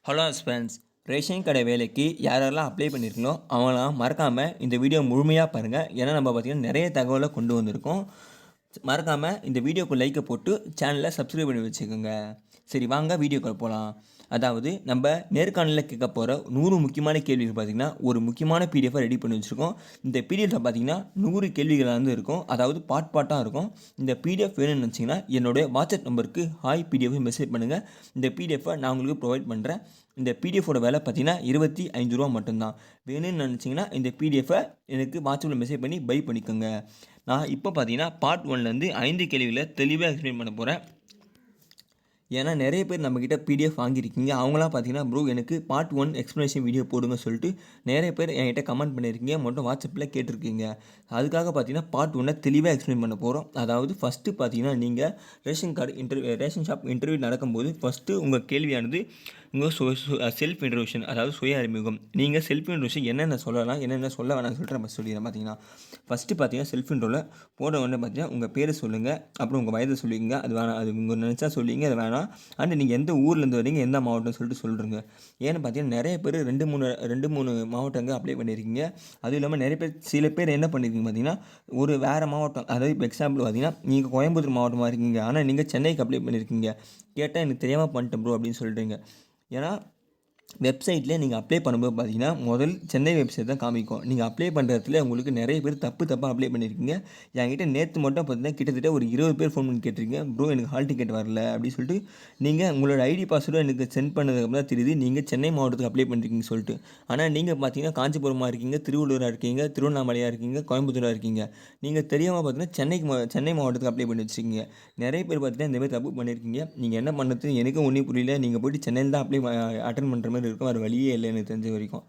Hello friends, ration கடை வேலைக்கு யாரெல்லாம் அப்ளை பண்ணியிருக்கீங்களோ அவங்களாம் மறக்காமல் இந்த வீடியோ முழுமையாக பாருங்கள். ஏன்னா நம்ம பார்த்திங்கன்னா நிறைய தகவலை கொண்டு வந்திருக்கோம். மறக்காமல் இந்த வீடியோக்கு லைக்கை போட்டு சேனலை சப்ஸ்கிரைப் பண்ணி வச்சுக்கோங்க. சரி, வாங்க வீடியோக்குள்ள போகலாம். அதாவது நம்ம நேர்காணலில் கேட்க போகிற 100 முக்கியமான கேள்விகள் பார்த்திங்கன்னா ஒரு முக்கியமான பிடிஎஃபாக ரெடி பண்ணி வச்சுருக்கோம். இந்த பிடிஎஃபில் பார்த்திங்கன்னா 100 கேள்விகளாக வந்து இருக்கும். அதாவது பாட்டாக இருக்கும். இந்த பிடிஎஃப் வேணும்னு நினச்சிங்கன்னா என்னுடைய வாட்ஸ்அப் நம்பருக்கு ஹாய் பிடிஎஃப் மெசேஜ் பண்ணுங்கள். இந்த பிடிஎஃபை நான் உங்களுக்கு ப்ரொவைட் பண்ணுறேன். இந்த பிடிஎஃபோட விலை பார்த்தீங்கன்னா 25 ரூபா மட்டும்தான். வேணும்னு நினச்சிங்கன்னா இந்த பிடிஎஃபை எனக்கு வாட்ஸ்அப்பில் மெசேஜ் பண்ணி பை பண்ணிக்கோங்க. நான் இப்போ பார்த்தீங்கன்னா பார்ட் 1லேருந்து 5 கேள்விகளை தெளிவாக எக்ஸ்பிளைன் பண்ண போகிறேன். ஏன்னா நிறைய பேர் நம்மக்கிட்ட பிடிஎஃப் வாங்கியிருக்கீங்க. அவங்களாம் பார்த்தீங்கன்னா ப்ரோ எனக்கு பார்ட் 1 எக்ஸ்ப்ளனேஷன் வீடியோ போடுங்க சொல்லிட்டு நிறைய பேர் என்கிட்ட கமெண்ட் பண்ணியிருக்கீங்க, மட்டும் வாட்ஸ்அப்பில் கேட்டிருக்கீங்க. அதுக்காக பார்த்தீங்கன்னா பார்ட் 1 தெளிவாக எக்ஸ்பிளைன் பண்ண போகிறோம். அதாவது ஃபஸ்ட்டு பார்த்தீங்கன்னா நீங்கள் ரேஷன் ஷாப் இன்டர்வியூ நடக்கும்போது ஃபஸ்ட்டு உங்கள் கேள்வியானது உங்கள் செல்ஃப் இன்ட்ரோடக்ஷன், அதாவது சுய அறிமுகம். நீங்கள் செல்ஃப் இன்ட்ரோடக்ஷன் என்னென்ன சொல்லலாம், என்னென்ன சொல்ல வேணாம்னு சொல்லிட்டு நம்ம சொல்லிடுறேன். பார்த்தீங்கன்னா ஃபஸ்ட்டு பார்த்தீங்கன்னா செல்ஃப் இன்ட்ரோவில் போட உடனே பார்த்தீங்கன்னா உங்கள் பேரை சொல்லுங்கள், அப்புறம் உங்கள் வயதை சொல்லிங்க. அது வேணாம், அது உங்கள் நினச்சா சொல்லிங்க, அது வேணாம். அண்ட் நீங்கள் எந்த ஊர்லேருந்து வரீங்க, எந்த மாவட்டம் சொல்லிட்டு சொல்கிறீங்க. ஏன்னு பார்த்தீங்கன்னா நிறைய பேர் 2-3 மாவட்டங்கள் அப்ளை பண்ணியிருக்கீங்க. அதுவும் இல்லாமல் நிறைய பேர் சில பேர் என்ன பண்ணியிருக்கீங்க பார்த்தீங்கன்னா ஒரு வேறு மாவட்டம், அதாவது இப்போ எக்ஸாம்பிள் பார்த்தீங்கன்னா நீங்கள் கோயம்புத்தூர் மாவட்டமாக இருக்கீங்க, ஆனால் நீங்கள் சென்னைக்கு அப்ளை பண்ணியிருக்கீங்க. கேட்டால் எனக்கு தெரியாமல் பண்ணிட்டேன் ப்ரோ அப்படின்னு சொல்கிறீங்க. ஏன்னா வெப்சைட்லேயே நீங்கள் அப்ளை பண்ணும்போது பார்த்தீங்கன்னா முதல் சென்னை வெப்சைட் தான் காமிக்கும். நீங்கள் அப்ளை பண்ணுறதுல உங்களுக்கு நிறைய பேர் தப்பாக அப்ளை பண்ணியிருக்கீங்க. என்கிட்ட நேற்று மட்டும் பார்த்தீங்கன்னா கிட்டத்தட்ட ஒரு 20 பேர் ஃபோன் பண்ணி கேட்டிருக்கீங்க, ப்ரோ எனக்கு ஹால் டிக்கெட் வரல அப்படின்னு சொல்லிட்டு. நீங்கள் உங்களோட ஐடி பாஸ்வேர்டு எனக்கு சென்ட் பண்ணதுக்கு தான் தெரியுது நீங்கள் சென்னை மாவட்டத்துக்கு அப்ளை பண்ணிருக்கீங்க சொல்லிட்டு. ஆனால் நீங்கள் பார்த்தீங்கன்னா காஞ்சிபுரமாக இருக்கீங்க, திருவள்ளூராக இருக்கீங்க, திருவண்ணாமலையாக இருக்கீங்க, கோயம்புத்தூராக இருக்கீங்க. நீங்கள் தெரியாமல் பார்த்தீங்கன்னா சென்னை மாவட்டத்துக்கு அப்ளை பண்ணி வச்சுருக்கீங்க. நிறைய பேர் பார்த்தீங்கன்னா இந்தமாதிரி தப்பு பண்ணியிருக்கீங்க. நீங்கள் என்ன பண்ணுறது எனக்கு ஒன்றும் புரியல. நீங்கள் போய்ட்டு சென்னையில் தான் அட்டன் பண்ணுற மாதிரி இருக்கும். வேறு வழியே இல்லை எனக்கு தெரிஞ்ச வரைக்கும்.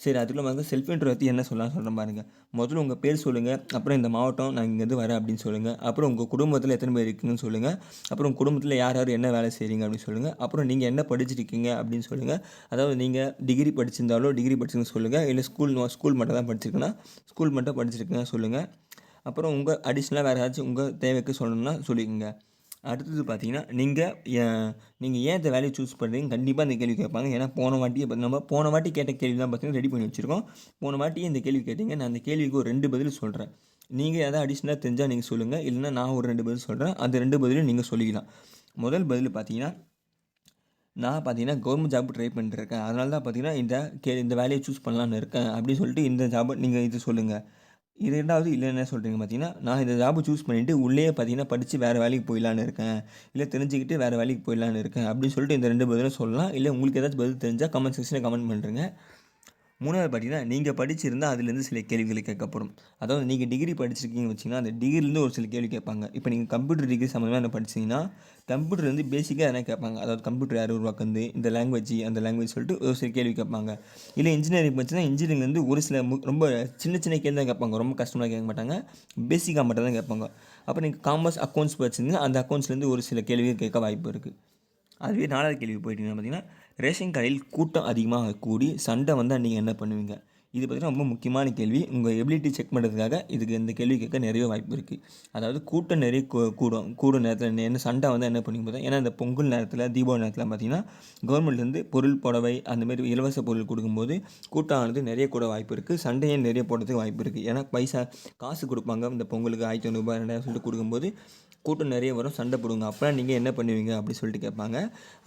சரி, அதுக்குள்ள வந்து செல்ஃப் இன்ட்ரோ பற்றி என்ன சொல்கிறேன் பாருங்கள். முதல்ல உங்கள் பேர் சொல்லுங்கள், அப்புறம் இந்த மாவட்டம் நான் இங்கேருந்து வரேன் அப்படின்னு சொல்லுங்கள். அப்புறம் உங்கள் குடும்பத்தில் எத்தனை பேர் இருக்குதுன்னு சொல்லுங்கள். அப்புறம் உங்கள் குடும்பத்தில் யார் யார் என்ன வேலை செய்கிறீங்க அப்படின்னு சொல்லுங்கள். அப்புறம் நீங்கள் என்ன படிச்சிருக்கீங்க அப்படின்னு சொல்லுங்கள். அதாவது நீங்கள் டிகிரி படிச்சிருந்தாலோ டிகிரி படிச்சிருங்க சொல்லுங்கள். இல்லை ஸ்கூல் மட்டும் தான் படிச்சிருக்குன்னா ஸ்கூல் மட்டும் படிச்சிருக்குங்க சொல்லுங்கள். அப்புறம் உங்கள் அடிஷ்னலாக வேறு ஏதாச்சும் உங்கள் தேவைக்கு சொல்லணும்னா சொல்லிக்கோங்க. அடுத்தது பார்த்தீங்கன்னா நீங்கள் ஏன் இந்த வேலையை சூஸ் பண்ணுறீங்க கண்டிப்பாக இந்த கேள்வி கேட்பாங்க. ஏன்னா போன வாட்டி கேட்ட கேள்வி தான் பார்த்தீங்கன்னா ரெடி பண்ணி வச்சுருக்கோம். போன வாட்டி இந்த கேள்வி கேட்டிங்க, நான் அந்த கேள்விக்கு ஒரு 2 பதில் சொல்கிறேன். நீங்கள் எதாவது அடிஷ்னலாக தெரிஞ்சால் நீங்கள் சொல்லுங்கள், இல்லைன்னா நான் ஒரு 2 பதில் சொல்கிறேன். அந்த 2 பதிலும் நீங்கள் சொல்லிக்கலாம். முதல் பதில் பார்த்தீங்கன்னா நான் பார்த்தீங்கன்னா கவர்மெண்ட் ஜாப் ட்ரை பண்ணிட்டுருக்கேன், அதனால தான் பார்த்தீங்கன்னா இந்த வேலையை சூஸ் பண்ணலான்னு இருக்கேன் அப்படின்னு சொல்லிட்டு இந்த ஜாபை நீங்கள் இது சொல்லுங்கள். இது 2வது இல்லை என்ன சொல்கிறீங்க பார்த்தீங்கன்னா, நான் இந்த ஜாபை சூஸ் பண்ணிவிட்டு உள்ளே பார்த்தீங்கன்னா படித்து வேறு வேலைக்கு போயிடலான்னு இருக்கேன், இல்லை தெரிஞ்சுக்கிட்டு வேறு வேலைக்கு போயிடலான்னு இருக்கேன் அப்படின்னு சொல்லிட்டு இந்த 2 பதிலும் சொல்லலாம். இல்லை உங்களுக்கு ஏதாச்சும் பதில் தெரிஞ்சால் கமெண்ட் செக்ஷனில் கமெண்ட் பண்ணுறேங்க. 3வது பார்த்தீங்கன்னா நீங்கள் படிச்சிருந்தால் அதுலேருந்து சில கேள்விகள் கேட்கப்படும். அதாவது நீங்கள் டிகிரி படிச்சிருக்கீங்கன்னு வச்சிங்கன்னா அந்த டிகிரிலேருந்து ஒரு சில கேள்வி கேட்பாங்க. இப்போ நீங்கள் கம்ப்யூட்டர் டிகிரி சம்மந்தமாக என்ன படிச்சிங்கன்னா கம்ப்யூட்டர் வந்து பேசிக்காக என்ன கேட்பாங்க, அதாவது கம்ப்யூட்டர் யார் உருவாக்குது, இந்த லாங்குவேஜ் அந்த லாங்குவேஜ் சொல்லிட்டு ஒரு சில கேள்வி கேட்பாங்க. இல்லை இன்ஜினியரிங் படிச்சுன்னா இன்ஜினியரிங் ஒரு சில ரொம்ப சின்ன கேள்வி தான் கேட்பாங்க, ரொம்ப கஷ்டமாக கேட்க மாட்டாங்க, பேசிக்காக மட்டும் தான் கேட்பாங்க. அப்போ நீங்கள் காமர்ஸ் அக்கௌண்ட்ஸ் படிச்சிருந்தீங்கன்னா அந்த அக்கௌண்ட்ஸ்லேருந்து ஒரு சில கேள்விகள் கேட்க வாய்ப்பு இருக்குது. அதுவே 4வது கேள்வி போயிட்டீங்கன்னா பார்த்தீங்கன்னா ரேஷன் கடையில் கூட்டம் அதிகமாக கூடி சண்டை வந்தால் நீங்கள் என்ன பண்ணுவீங்க. இது பார்த்திங்கன்னா ரொம்ப முக்கியமான கேள்வி. உங்கள் எபிலிட்டி செக் பண்ணுறதுக்காக இந்த கேள்வி கேட்க நிறைய வாய்ப்பு இருக்குது. அதாவது கூட்டம் நிறைய கூடும் நேரத்தில் என்ன சண்டை வந்து என்ன பண்ணுவீங்க பார்த்தா, ஏன்னா இந்த பொங்கல் நேரத்தில் தீபாவளி நேரத்தில் பார்த்திங்கன்னா கவர்மெண்ட்லேருந்து பொருள் புடவை அந்தமாரி இலவச பொருள் கொடுக்கும்போது கூட்டம் ஆனது நிறைய கூட வாய்ப்பு இருக்குது. சண்டையே நிறைய போடுறதுக்கு வாய்ப்பு இருக்குது. ஏன்னா காசு கொடுப்பாங்க, இந்த பொங்கலுக்கு 1500 ரூபாய் 2000 சொல்லிட்டு கொடுக்கும்போது கூட்டம் நிறைய வரும், சண்டை போடுங்க. அப்போ நீங்கள் என்ன பண்ணுவீங்க அப்படின்னு சொல்லிட்டு கேட்பாங்க.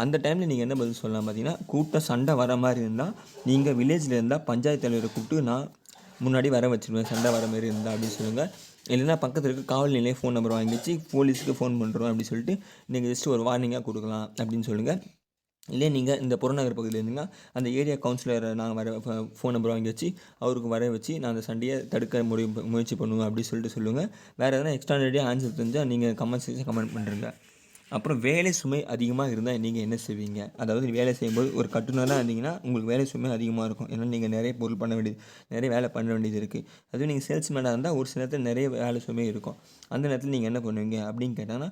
அந்த டைமில் நீங்கள் என்ன பதில் சொல்லலாம் பார்த்தீங்கன்னா, கூட்டம் சண்டை வர மாதிரி இருந்தால் நீங்கள் வில்லேஜில் இருந்தால் பஞ்சாயத்து தலைவரை கூப்பிட்டு நான் முன்னாடி வர வச்சுருவேன், சண்டை வர மாதிரி இருந்தால் அப்படின்னு சொல்லுங்கள். இல்லைன்னா பக்கத்தில் இருக்க காவல் நிலையம் ஃபோன் நம்பர் வாங்கி வச்சு போலீஸுக்கு ஃபோன் பண்ணுறோம் அப்படின்னு சொல்லிட்டு நீங்கள் ஜஸ்ட் ஒரு வார்னிங்காக கொடுக்கலாம் அப்படின்னு சொல்லுங்கள். இல்லை நீங்கள் இந்த புறநகர் பகுதியில் இருந்தீங்கன்னா அந்த ஏரியா கவுன்சிலரை நாங்கள் ஃபோன் நம்பர் வாங்கி வச்சு அவருக்கு வர வச்சு நான் அந்த சண்டையை தடுக்க முயற்சி பண்ணுவேன் அப்படின்னு சொல்லிட்டு சொல்லுங்கள். வேறு எதனா எக்ஸ்ட்ரானரியாக ஆன்சர் தெரிஞ்சால் நீங்கள் கமெண்ட் செக்ஷன் கமெண்ட் பண்ணுறீங்க. அப்புறம் வேலை சுமை அதிகமாக இருந்தால் நீங்கள் என்ன செய்வீங்க. அதாவது வேலை செய்யும்போது ஒரு கட்டுனராக இருந்தீங்கன்னா உங்களுக்கு வேலை சுமை அதிகமாக இருக்கும். ஏன்னா நீங்கள் நிறைய பொருள் பண்ண வேண்டியது, நிறைய வேலை பண்ண வேண்டியது இருக்குது. அதுவும் நீங்கள் சேல்ஸ்மேனாக இருந்தால் ஒரு சில நேரத்தில் நிறைய வேலை சுமை இருக்கும். அந்த நேரத்தில் நீங்கள் என்ன பண்ணுவீங்க அப்படின்னு கேட்டாங்கன்னா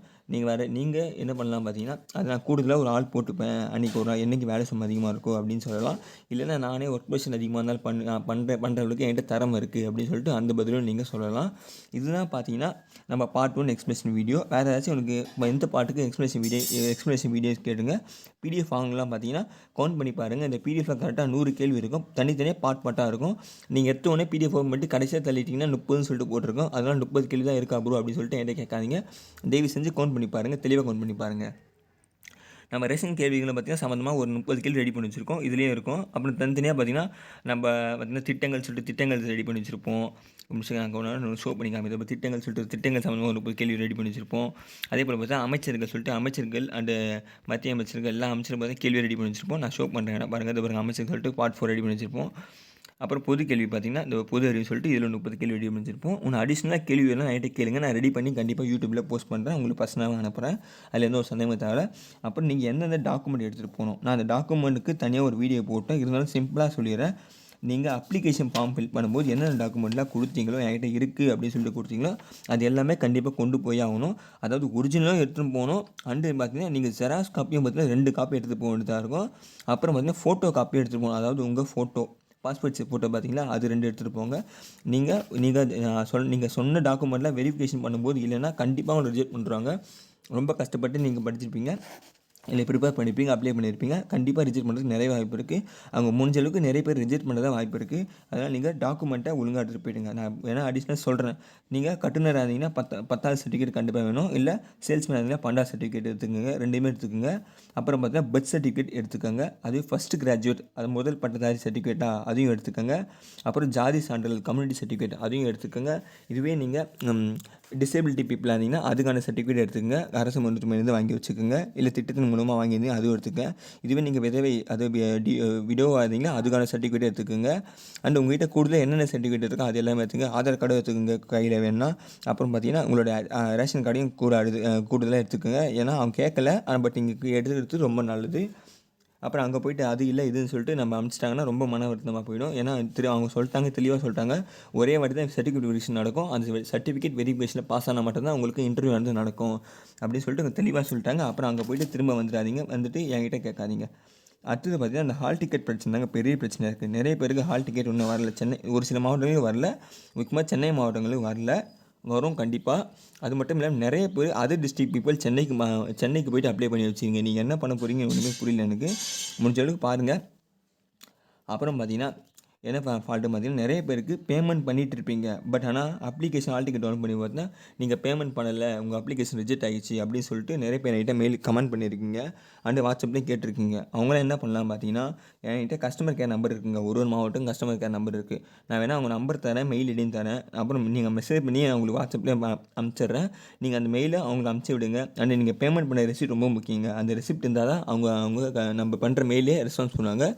நீங்கள் என்ன பண்ணலாம் பார்த்தீங்கன்னா, அது நான் கூடுதலாக ஒரு ஆள் போட்டுப்பேன், அன்றைக்கி ஒரு நாள் என்றைக்கு வேலை சுமை அதிகமாக இருக்கும் அப்படின்னு சொல்லலாம். இல்லைன்னா நானே ஒர்க் ப்ரெஷர் அதிகமாக இருந்தாலும் பண்ணுறவங்களுக்கு என்கிட்ட திறமை இருக்குது அப்படின்னு சொல்லிட்டு அந்த பதிலும் நீங்கள் சொல்லலாம். இதுதான் பார்த்தீங்கன்னா நம்ம பார்ட் 1 எக்ஸ்பிரஷன் வீடியோ. வேறு ஏதாச்சும் உங்களுக்கு எந்த பாட்டுக்கு எக்ஸ்ப்ளனேஷன் வீடியோஸ் கேட்டுங்க. பிடிஎஃப் வாங்கலாம் பார்த்தீங்கன்னா கவுண்ட் பண்ணி பாருங்கள். இந்த பிடிஎஃபில் கரெக்டாக 100 கேள்வி இருக்கும். தனித்தனியாக பார்ட்டாக இருக்கும். நீங்கள் எடுத்த உடனே பிடிஎஃப் ஓப்பன் பண்ணிட்டு கடைசியாக தள்ளிட்டிங்கன்னா 30ன்னு சொல்லிட்டு போட்டிருக்கோம். அதனால் 30 கேள்வி தான் இருக்கா ப்ரோ அப்படின்னு சொல்லிட்டு என்கிட்ட கேட்காதீங்க. தயவு செஞ்சு கவுண்ட் பண்ணி பாருங்கள், தெளிவாக கவுண்ட் பண்ணி பாருங்கள். நம்ம ரேஷன் கேள்விகளை பார்த்திங்கன்னா சம்மந்தமாக ஒரு 30 கேள்வி ரெடி பண்ணி வச்சுருக்கோம். இதுலேயும் இருக்கும். அப்புறம் தனித்தனியாக பார்த்திங்கன்னா நம்ம பார்த்திங்கன்னா திட்டங்கள் சொல்லிட்டு திட்டங்கள் ரெடி பண்ணி வச்சுருப்போம். நாங்கள் ஷோ பண்ணி காமிது. இப்போ திட்டங்கள் சொல்லிட்டு திட்டங்கள் சம்மந்தமாக ஒரு 30 கேள்வி ரெடி பண்ணி வச்சுருப்போம். அதே போல் பார்த்தா அமைச்சர்கள் சொல்லிட்டு அமைச்சர்கள் அண்டு மத்திய அமைச்சர்கள் எல்லா அமைச்சரும் பார்த்திங்கன்னா கேள்வி ரெடி பண்ணி வச்சுருப்போம். நான் ஷோ பண்ணுறேன் பாருங்கள். இது பாருங்கள், அமைச்சர் சொல்லிட்டு பார்ட் 4 ரெடி பண்ணி வச்சுருப்போம். அப்புறம் பொது கேள்வி பார்த்திங்கன்னா இந்த பொது அறிவு சொல்லிட்டு இதில் 30 கேள்வி ரெடி பண்ணி வச்சுருப்போம். ஒன்று அடிஷ்னலாக கேள்வி எல்லாம் நைட்டே கேளுங்க. நான் ரெடி பண்ணி கண்டிப்பாக யூடியூப்பில் போஸ்ட் பண்ணுறேன். உங்களுக்கு பர்சனலாக அனுப்புகிறேன். அதில் எந்த ஒரு சந்தேகமும் தேவை. அப்புறம் நீங்கள் எந்தெந்த டாக்குமெண்ட் எடுத்துகிட்டு போகணும், நான் அந்த டாக்குமெண்ட்டுக்கு தனியாக ஒரு வீடியோ போட்டேன். இருந்தாலும் சிம்பிளாக சொல்லிடுறேன். நீங்கள் அப்ளிகேஷன் ஃபார்ம் ஃபில் பண்ணும்போது என்னென்ன டாக்குமெண்ட்லாம் கொடுத்தீங்களோ, என்கிட்ட இருக்குது அப்படின்னு சொல்லிட்டு கொடுத்தீங்களோ அது எல்லாமே கண்டிப்பாக கொண்டு போய் ஆகணும். அதாவது ஒரிஜினலும் எடுத்துகிட்டு போகணும். அண்டு பார்த்தீங்கன்னா நீங்கள் ஜெராக்ஸ் காப்பியும் பார்த்தீங்கன்னா 2 காப்பி எடுத்துகிட்டு போக வேண்டியதாக இருக்கும். அப்புறம் பார்த்தீங்கன்னா ஃபோட்டோ காப்பியும் எடுத்துகிட்டு போகணும். அதாவது உங்கள் ஃபோட்டோ பாஸ்போர்ட் சைஸ் ஃபோட்டோ பார்த்தீங்களா, அது 2 எடுத்துகிட்டு போங்க. நீங்கள் சொன்ன டாக்குமெண்ட்லாம் வெரிஃபிகேஷன் பண்ணும்போது இல்லைன்னா கண்டிப்பாக அவங்க ரிஜெக்ட் பண்ணுறாங்க. ரொம்ப கஷ்டப்பட்டு நீங்கள் படிச்சிருப்பீங்க, இல்லை ப்ரிப்பேர் பண்ணியிருப்பீங்க, அப்ளை பண்ணியிருப்பீங்க. கண்டிப்பாக ரிஜெக்ட் பண்ணுறதுக்கு நிறைய வாய்ப்பு இருக்குது. அவங்க முடிஞ்ச அளவுக்கு நிறைய பேர் ரிஜெக்ட் பண்ண தான் வாய்ப்பு இருக்குது. அதனால் நீங்கள் டாக்குமெண்ட்டை ஒழுங்காக எடுத்துகிட்டு போயிடுங்க. நான் வேணால் அடிஷ்னல் சொல்கிறேன். நீங்கள் கட்டுநராக இருந்தீங்கன்னா 10வது சர்டிஃபிகேட் கண்டிப்பாக வேணும். இல்லை சேல்ஸ்மேன் இருந்தீங்கன்னா 12வது சர்டிஃபிகேட் எடுத்துக்கோங்க. 2மே எடுத்துக்கோங்க. அப்புறம் பார்த்தீங்கன்னா பர்த் சர்டிஃபிகேட் எடுத்துக்கோங்க. அது ஃபஸ்ட்டு கிராஜுவேட், அது முதல் பட்டதாரி சர்டிஃபிகேட்டாக அதையும் எடுத்துக்கோங்க. அப்புறம் ஜாதி சான்றிதழ் கம்யூனிட்டி சர்டிஃபிகேட் அதையும் எடுத்துக்கோங்க. இதுவே நீங்கள் டிசேபிலிட்டி பீப்புளாக இருந்தீங்கன்னா அதுக்கான சர்டிஃபிகேட் எடுத்துக்கோங்க. அரசு மருத்துவமனையிலேருந்து வாங்கி வச்சுக்கோங்க. இல்லை திட்டத்தின் மூலமாக வாங்கியிருந்தீங்க அதுவும் எடுத்துக்கங்க. இதுவே நீங்கள் விடோவாக இருந்தீங்கன்னா அதுக்கான சர்டிஃபிகேட் எடுத்துக்கோங்க. அண்ட் உங்கள்கிட்ட கூடுதல் என்னென்ன சர்டிஃபிகேட் இருக்கோ அது எல்லாமே எடுத்துக்கங்க. ஆதார் கார்டு எடுத்துக்கோங்க கையில் வேணும்னா. அப்புறம் பார்த்தீங்கன்னா உங்களோட ரேஷன் கார்டையும் கூடுதலாக எடுத்துக்கோங்க. ஏன்னா அவங்க கேட்கல, பட் நீங்கள் எடுத்துக்கிறது ரொம்ப நல்லது. அப்புறம் அங்கே போய்ட்டு அது இல்லை இதுன்னு சொல்லிட்டு நம்ம அனுப்பிச்சிட்டாங்கன்னா ரொம்ப மன வருத்தமாக போயிடும். ஏன்னா அவங்க சொல்லிட்டாங்க, தெளிவாக சொல்லிட்டாங்க, ஒரே வாட்டி தான் சர்டிஃபிகேட் வெரிஃபிகேஷன் நடக்கும். அந்த சர்டிஃபிகேட் வெரிஃபிகேஷனில் பாஸ் ஆனால் மட்டும்தான் உங்களுக்கு இன்டர்வியூ வந்து நடக்கும் அப்படின்னு சொல்லிட்டு தெளிவாக சொல்லிட்டாங்க. அப்புறம் அங்கே போய்ட்டு திரும்ப வந்துடாதீங்க, வந்துட்டு என்கிட்ட கேட்காதீங்க. அடுத்தது பார்த்திங்கன்னா அந்த ஹால் டிக்கெட் பிரச்சனை தாங்க பெரிய பிரச்சனை இருக்குது. நிறைய பேருக்கு ஹால் டிக்கெட் இன்னும் வரல. சென்னை ஒரு சில மாவட்டங்களும் வரல, முக்கியமாக சென்னை மாவட்டங்களும் வரல. வரும் கண்டிப்பாக. அது மட்டும் இல்லாமல் நிறைய பேர் அதர் டிஸ்ட்ரிக்ட் பீப்புள் சென்னைக்கு போய்ட்டு அப்ளை பண்ணி வச்சுருங்க. நீங்கள் என்ன பண்ண போகிறீங்க ஒன்றுமே புரியல எனக்கு. முடிஞ்ச அளவுக்கு பாருங்கள். அப்புறம் பார்த்தீங்கன்னா என்ன ஃபால்ட்டு பார்த்தீங்கன்னா நிறைய பேருக்கு பேமெண்ட் பண்ணிகிட்டு இருப்பீங்க. பட் ஆனால் அப்ளிகேஷன் ஹால் டிக்கெட் டவுன் பண்ணி பார்த்தா நீங்கள் பேமெண்ட் பண்ணலை, உங்கள் அப்ளிகேஷன் ரிஜெக்ட் ஆகிடுச்சு அப்படின்னு சொல்லிட்டு நிறைய பேர் என்கிட்ட மெயில் கமெண்ட் பண்ணியிருக்கீங்க. அண்டு வாட்ஸ்அப்லேயும் கேட்டிருக்கீங்க. அவங்களாம் என்ன பண்ணலாம் பார்த்தீங்கன்னா, என்கிட்ட கஸ்டமர் கேர் நம்பர் இருக்குங்க. ஒரு மாவட்டம் கஸ்டமர் கேர் நம்பர் இருக்குது. நான் வேணால் அவங்க நம்பர் தரேன், மெயில் ஐடியும் தரேன். அப்புறம் நீங்கள் மெசேஜ் பண்ணி அவங்களுக்கு வாட்ஸ்அப்லேயே அனுப்பிச்சிட்றேன். நீங்கள் அந்த மெயிலை அவங்களுக்கு அனுப்பிச்சி விடுங்க. அண்ட் நீங்கள் பேமெண்ட் பண்ண ரெசிப்ட் ரொம்ப முக்கியங்க. அந்த ரெசிப்ட் இருந்தால் தான் அவங்க நம்ம பண்ணுற மெயிலே ரெஸ்பான்ஸ் பண்ணுவாங்க.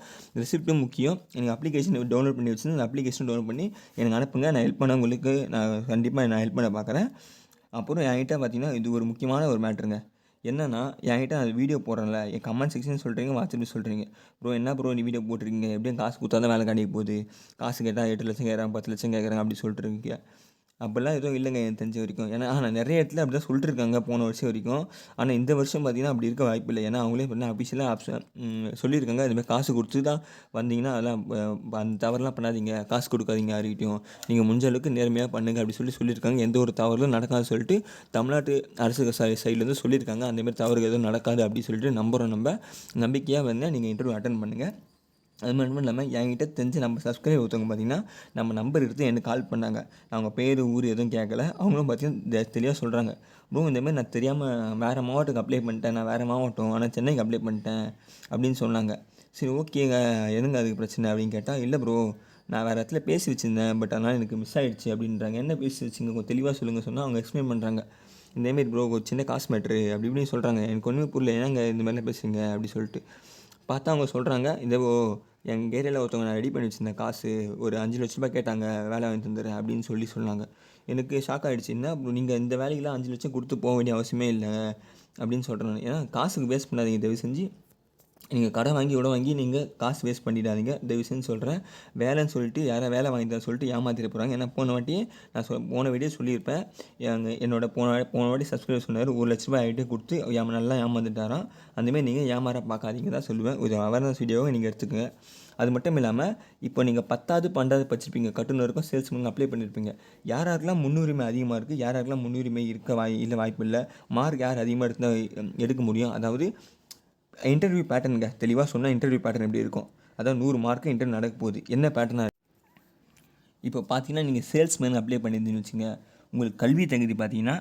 ரெசிப்ட்டும் முக்கியம். எனக்கு அப்ளிகேஷன் டவுன்லோட் பண்ணி வச்சுருந்து அந்த அப்ளிகேஷன் டவுன்லோட் பண்ணி எனக்கு அனுப்புங்க. நான் ஹெல்ப் பண்ண உங்களுக்கு நான் ஹெல்ப் பண்ண பார்க்குறேன். அப்புறம் என்கிட்ட பார்த்தீங்கன்னா இது ஒரு முக்கியமான ஒரு மேட்ருங்க. என்னன்னா என்கிட்ட அது வீடியோ போடுறேன்ல, என் கமெண்ட் செக்ஷன் சொல்கிறீங்க, வாட்ஸ்அப்பில் சொல்கிறீங்க, ப்ரோ என்ன ப்ரோ நீ வீடியோ போட்டிருக்கீங்க, எப்படியும் காசு கொடுத்தா தான் வேலை கிடைக்க போகுது, காசு கேட்டால் 8 லட்சம் கேட்குறாங்க, 10 லட்சம் கேட்குறாங்க அப்படி சொல்லிட்டு இருக்கீங்க. அப்படிலாம் எதுவும் இல்லைங்க எனக்கு தெரிஞ்ச வரைக்கும். ஏன்னா நான் நிறைய இடத்துல அப்படி தான் சொல்லிட்டுருக்காங்க போன வருஷம் வரைக்கும். ஆனால் இந்த வருஷம் பார்த்திங்கன்னா அப்படி இருக்க வாய்ப்பு இல்லை. ஏன்னா அவங்களே பார்த்தீங்கன்னா அஃபிஷியலாக சொல்லியிருக்காங்க, இதுமாதிரி காசு கொடுத்து தான் வந்தீங்கன்னா அதெல்லாம் அந்த தவறுலாம் பண்ணாதீங்க, காசு கொடுக்காதீங்க யாருக்கிட்டையும், நீங்கள் முடிஞ்ச அளவுக்கு நேர்மையாக பண்ணுங்கள் அப்படி சொல்லியிருக்காங்க. எந்த ஒரு தவறும் நடக்காது சொல்லிட்டு தமிழ்நாட்டு அரசு சைட்லேருந்து சொல்லியிருக்காங்க. அந்தமாதிரி தவறு எதுவும் நடக்காது அப்படின்னு சொல்லிட்டு நம்புகிறோம். நம்பிக்கையாக வந்து நீங்கள் இன்டர்வியூ அட்டன் பண்ணுங்கள். அது மட்டும் இல்லாமல் என்கிட்ட தெரிஞ்சு நம்ம சப்ஸ்கிரைபர் ஒருத்தவங்க பார்த்திங்கன்னா நம்ம நம்பர் எடுத்து எனக்கு கால் பண்ணாங்க. அவங்க பேர் ஊர் எதுவும் கேட்கல. அவங்களும் பார்த்திங்கன்னா தெளிவாக சொல்கிறாங்க, ப்ரோ இந்தமாதிரி நான் தெரியாமல் வேறு மாவட்டத்துக்கு அப்ளை பண்ணிட்டேன், நான் வேறு மாவட்டம் ஆனால் சென்னைக்கு அப்ளை பண்ணிட்டேன் அப்படின்னு சொன்னாங்க. சரி ஓகேங்க, எதுங்க அதுக்கு பிரச்சனை அப்படின்னு கேட்டால், இல்லை ப்ரோ நான் வேறு இடத்துல பேசி வச்சுருந்தேன், பட் அதனால் எனக்கு மிஸ் ஆகிடுச்சு அப்படின்றாங்க. என்ன பேசி வச்சுங்க கொஞ்சம் தெளிவாக சொல்லுங்கள் சொன்னால் அவங்க எக்ஸ்பிளைன் பண்ணுறாங்க. இந்தமாரி ப்ரோ ஒரு சின்ன காசு மேட்ரு அப்படி இப்படின்னு சொல்கிறாங்க. எனக்கு ஒன்றுமே புரியல, ஏன்னாங்க இந்த மாதிரிலாம் பேசுங்க அப்படி சொல்லிட்டு பார்த்தா அவங்க சொல்கிறாங்க, எங்கள் ஏரியாவில் ஒருத்தவங்க நான் ரெடி பண்ணி வச்சுருந்தேன் காசு, ஒரு 5 லட்ச ரூபாய் கேட்டாங்க, வேலை வாங்கி தந்துடுறேன் அப்படின்னு சொன்னாங்க. எனக்கு ஷாக் ஆகிடுச்சு. என்ன அப்புறம் நீங்கள் இந்த வேலைக்கெலாம் 5 லட்சம் கொடுத்து போக வேண்டிய அவசியமே இல்லை அப்படின்னு சொல்கிறேன். ஏன்னா காசுக்கு வேஸ்ட் பண்ணாதீங்க தயவு செஞ்சு. நீங்கள் கடன் வாங்கி இவ்வளோ வாங்கி நீங்கள் காசு வேஸ்ட் பண்ணிடாதீங்க. தயவு செஞ்சு சொல்கிறேன். வேலைன்னு சொல்லிட்டு யாரை வேலை வாங்கி தர சொல்லிட்டு ஏமாற்றிட்டு போகிறாங்க. ஏன்னா போன வாட்டியே நான் போன வீடியோ சொல்லியிருப்பேன். என்னோட போன வாட்டி சப்ஸ்கிரைபர் சொன்னார் ரூ. 1,00,000 ஆகிட்டு கொடுத்து நல்லா ஏமாந்துட்டாராம். அந்தமாரி நீங்கள் ஏமாற பார்க்காதீங்க தான் சொல்லுவேன். ஒரு அவேர்னஸ் வீடியோவை நீங்கள் எடுத்துக்கங்க. அது மட்டும் இல்லாமல் இப்போ நீங்கள் 10வது 12வது படிச்சிருப்பீங்க. கட்டுனருக்கும் சேல்ஸ்மேனுக்கும் அப்ளை பண்ணியிருப்பீங்க. யாருக்கெல்லாம் முன்னுரிமை அதிகமாக இருக்குது, யாருக்கெல்லாம் முன்னுரிமை இருக்க வாய்ப்பு இல்லை, மார்க் யார் அதிகமாக எடுக்க முடியும். அதாவது இன்டர்வியூ பேட்டர்னுங்க தெளிவாக சொன்னால் இன்டர்வியூ பேட்டர்ன் எப்படி இருக்கும். அதாவது 100 மார்க்கு இன்டர்வியூ நடக்க போகுது. என்ன பேட்டர்னாக இப்போ பார்த்தீங்கன்னா நீங்கள் சேல்ஸ்மேன் அப்ளை பண்ணியிருந்தீங்கன்னு வச்சுங்க. உங்களுக்கு கல்வி தகுதி பார்த்தீங்கன்னா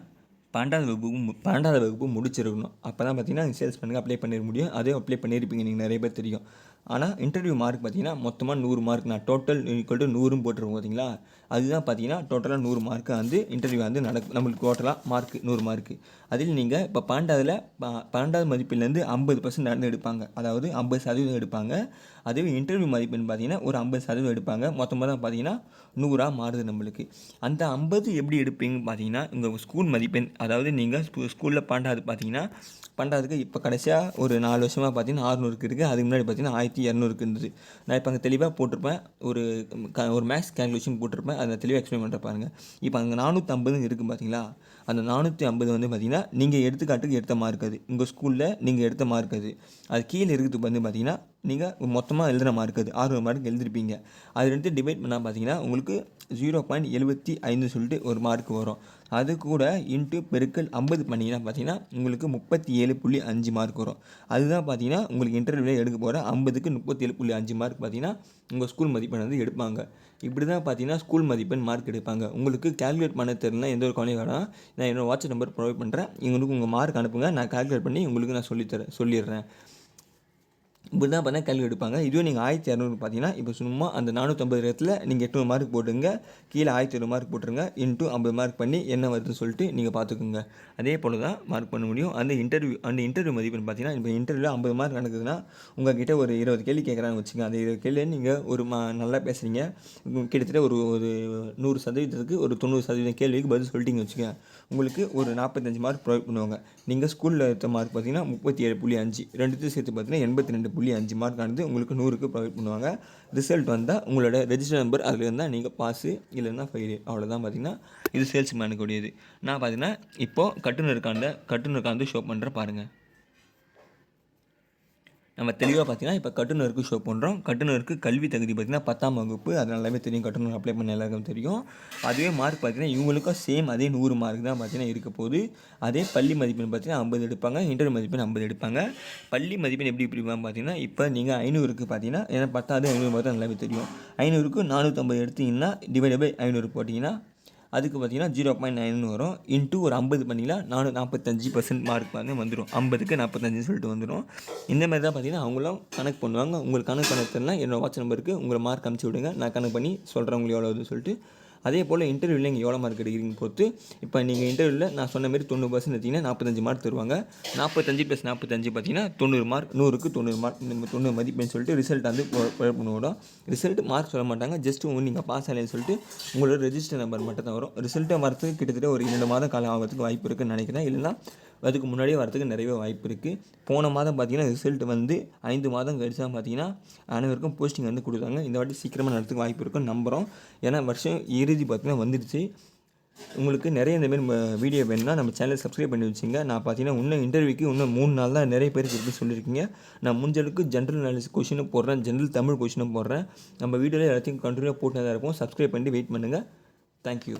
12வது வகுப்பு முடிச்சிருக்கணும். அப்போ தான் பார்த்தீங்கன்னா சேல்ஸ்மேனுக்கு அப்ளை பண்ணிட முடியும். அதே அப்ளை பண்ணியிருப்பீங்க நீங்கள் நிறைய பேர் தெரியும். ஆனால் இன்டர்வியூ மார்க் பார்த்தீங்கன்னா மொத்தமாக 100 மார்க். நான் டோட்டல் ஈக்குவல் டு 100 போட்டிருக்கோம் பார்த்தீங்களா. அதுதான் பார்த்தீங்கன்னா டோட்டலாக 100 மார்க்கு இன்டர்வியூ நம்மளுக்கு டோட்டலாக மார்க்கு 100 மார்க்கு. அதில் நீங்கள் இப்போ 12வது மதிப்பெண்லேருந்து 50% எடுப்பாங்க. அதாவது 50% எடுப்பாங்க. அதுவே இன்டர்வியூ மதிப்பெண் பார்த்தீங்கன்னா ஒரு 50% எடுப்பாங்க. மொத்தமாக தான் பார்த்தீங்கன்னா 100 மாறுது நம்மளுக்கு. அந்த 50 எப்படி எடுப்பீங்கன்னு பார்த்தீங்கன்னா உங்கள் ஸ்கூல் மதிப்பெண். அதாவது நீங்கள் ஸ்கூலில் 12வது பார்த்தீங்கன்னா 12க்கு இப்போ கடைசியாக ஒரு 4 வருஷமாக பார்த்தீங்கன்னா 600 இருக்குது. அதுக்கு முன்னாடி பார்த்தீங்கன்னா 1200 இருந்தது. நான் இப்போ அங்கே தெளிவாக போட்டிருப்பேன். ஒரு மேக்ஸ் கேல்குலேஷன் போட்டிருப்பேன். அதை தெளிவாக எக்ஸ்பிளைன் பண்ணுற பாருங்கள். இப்போ அங்கே 450 இருக்குது பார்த்தீங்களா. அந்த 450 பார்த்தீங்கன்னா நீங்கள் எடுத்துக்காட்டுக்கு எடுத்த மார்க் அது. உங்கள் ஸ்கூலில் நீங்கள் எடுத்த மார்க் அது கீழே இருக்குது பார்த்தீங்கன்னா நீங்கள் மொத்தமாக எழுதுகிற மார்க் அது 600 மார்க் எழுதிருப்பீங்க. அது எடுத்து டிவைட் பண்ணால் பார்த்தீங்கன்னா உங்களுக்கு 0.75 சொல்லிட்டு ஒரு மார்க் வரும். அது கூட இன்ட்டு பெருக்கல் 50 பண்ணிங்கன்னா பார்த்தீங்கன்னா உங்களுக்கு 37.5 மார்க் வரும். அதுதான் பார்த்தீங்கன்னா உங்களுக்கு இன்டர்வியூவில் எடுக்க போகிற 50க்கு 37.5 மார்க் பார்த்தீங்கன்னா உங்கள் ஸ்கூல் மதிப்பெண் எடுப்பாங்க. இப்படி தான் பார்த்தீங்கன்னா ஸ்கூல் மதிப்பெண் மார்க் எடுப்பாங்க. உங்களுக்கு கேல்குலேட் பண்ண தெரியலனா எந்த ஒரு கவலையும் வேணாம். நான் என்னோடய வாட்ஸ்அப் நம்பர் ப்ரொவைட் பண்ணுறேன். உங்களுக்கு உங்கள் மார்க் அனுப்புங்க. நான் கேல்குலேட் பண்ணி உங்களுக்கு நான் சொல்லிடுறேன். இப்படி தான் பார்த்தா கேள்வி எடுப்பாங்க. இதுவே நீங்கள் 1200 பார்த்தீங்கன்னா இப்போ சும்மா அந்த 450 இடத்துல நீங்கள் 800 மார்க் போட்டுருங்க. கீழே 1200 மார்க் போட்டுருங்க. இன்ட்டு 50 மார்க் பண்ணி என்ன வருதுன்னு சொல்லிட்டு நீங்கள் பார்த்துக்குங்க. அதே போல் தான் மார்க் பண்ண முடியும். அந்த இன்டர்வியூ மதிப்பெண் பார்த்தீங்கன்னா இப்போ இன்டர்வியூவில் 50 மார்க் நடக்குதுன்னா உங்கள்கிட்ட ஒரு 20 கேள்வி கேட்குறாங்கன்னு வச்சுங்க. அந்த 20 கேள்வி நீங்கள் நல்லா பேசுகிறீங்க. கிட்டத்தட்ட ஒரு 100% ஒரு 90% கேள்விக்கு பதில் சொல்லிட்டீங்க வச்சுக்க. உங்களுக்கு ஒரு 45 மார்க் ப்ரொவைட் பண்ணுவாங்க. நீங்கள் ஸ்கூலில் எடுத்த மார்க் பார்த்தீங்கன்னா 37.5 ரெண்டுத்தையும் சேர்த்து பார்த்தீங்கன்னா 82.5 மார்க் உங்களுக்கு 100க்கு ப்ரொவைட் பண்ணுவாங்க. ரிசல்ட் வந்தால் உங்களோட ரெஜிஸ்டர் நம்பர் அதில் இருந்தால் நீங்கள் பாஸு இல்லைன்னா ஃபெயிலு. அவ்வளோதான் பார்த்தீங்கன்னா இது சேல்ஸ்மேனுக்கு உடையது. நான் பார்த்தீங்கன்னா இப்போது கட்டுனருக்காண்டு ஷோ பண்ணுறேன் பாருங்கள். நம்ம தெளிவாக பார்த்தீங்கன்னா இப்போ கட்டுனருக்கு ஷோ பண்ணுறோம். கட்டுனருக்கு கல்வி தகுதி பார்த்திங்கன்னா 10ஆம் வகுப்பு. அது நல்லாவே தெரியும். கட்டுனர் அப்ளை பண்ண எல்லாருக்கும் தெரியும். அதுவே மார்க் பார்த்திங்கன்னா இவங்களுக்கும் சேம் அதே 100 மார்க் தான் பார்த்திங்கன்னா இருக்க போகுது. அதே பள்ளி மதிப்பெண் பார்த்திங்கன்னா 50 எடுப்பாங்க. இன்டர்வியூ மதிப்பெண் 50 எடுப்பாங்க. பள்ளி மதிப்பெண் எப்படி பிடிப்பாங்க பார்த்திங்கன்னா இப்போ நீங்கள் 500க்கு பார்த்தீங்கன்னா ஏன்னா 10வது 500 மார்க் தான் நல்லாவே தெரியும். 500க்கு 450 எடுத்திங்கன்னா டிவைட் பை 500 போட்டிங்கன்னா அதுக்கு பார்த்தீங்கன்னா 0.9 வரும். இன்ட்டு ஒரு 50 பண்ணிங்கன்னா 45% மார்க் வந்துடும். 50க்கு 45 சொல்லிட்டு வந்துடும். இந்த மாதிரி தான் பார்த்தீங்கன்னா அவங்களும் கணக்கு பண்ணுவாங்க. உங்களுக்கு கணக்கு பண்ண தெரியலனா என்னோடய வாட்ஸ்அப் நம்பருக்கு உங்களை மார்க் அனுப்பிச்சி விடுங்க. நான் கணக்கு பண்ணி சொல்கிறேன் உங்களுக்கு எவ்வளோ வருதுன்னு சொல்லிட்டு. அதே போல் இன்டர்வியூவில் நீங்கள் எவ்வளோ மார்க் எடுக்கிறீங்க பொறுத்து இப்போ நீங்கள் இன்டர்வியூவில் நான் சொன்ன மாதிரி 90% எடுத்திங்கன்னா 45 மார்க் தருவாங்க. 45 + 45 பார்த்தீங்கன்னா 90 மார்க். 100க்கு 90 மார்க். இந்த 90 மதிப்பெண் சொல்லிட்டு ரிசல்ட் பண்ணுவோம். ரிசல்ட் மார்க் சொல்ல மாட்டாங்க. ஜஸ்ட் நீங்கள் பாஸ் ஆகலைன்னு சொல்லிட்டு உங்களோட ரெஜிஸ்டர் நம்பர் மட்டும் தான் வரும். ரிசல்ட்டை வரத்துக்கு கிட்டத்தட்ட ஒரு 2 மாதம் காலம் ஆகிறதுக்கு வாய்ப்பு இருக்குதுன்னு நினைக்கிறேன். இல்லைன்னா அதுக்கு முன்னாடியே வரதுக்கு நிறைய வாய்ப்பு இருக்குது. போன மாதம் பார்த்தீங்கன்னா ரிசல்ட் 5 மாதம் கழிச்சு தான் பார்த்தீங்கன்னா அனைவருக்கும் போஸ்டிங் கொடுத்தாங்க. இந்த வாட்டி சீக்கிரமாக நடத்துக்கு வாய்ப்பு இருக்குன்னு நம்புகிறோம். ஏன்னா வருஷம் இறுதி பார்த்தீங்கன்னா வந்துடுச்சு. உங்களுக்கு நிறைய இந்தமாரி வீடியோ வேணும்னா நம்ம சேனலை சப்ஸ்கிரைப் பண்ணி வச்சுங்க. நான் பார்த்தீங்கன்னா இன்னும் இன்டர்வியூக்கு இன்னும் 3 நாள் தான் நிறைய பேருக்கு இருக்குன்னு சொல்லியிருக்கீங்க. நான் முடிஞ்சளவுக்கு ஜென்ரல் நாலேஜ் கொஷினும் போடுறேன், ஜென்ரல் தமிழ் கொஷினும் போடுறேன். நம்ம வீடியோவில் எல்லாத்தையும் கண்டினியூவாக போட்டு தான் இருப்போம். சப்ஸ்கிரைப் பண்ணி வெயிட் பண்ணுங்கள். தேங்க்யூ.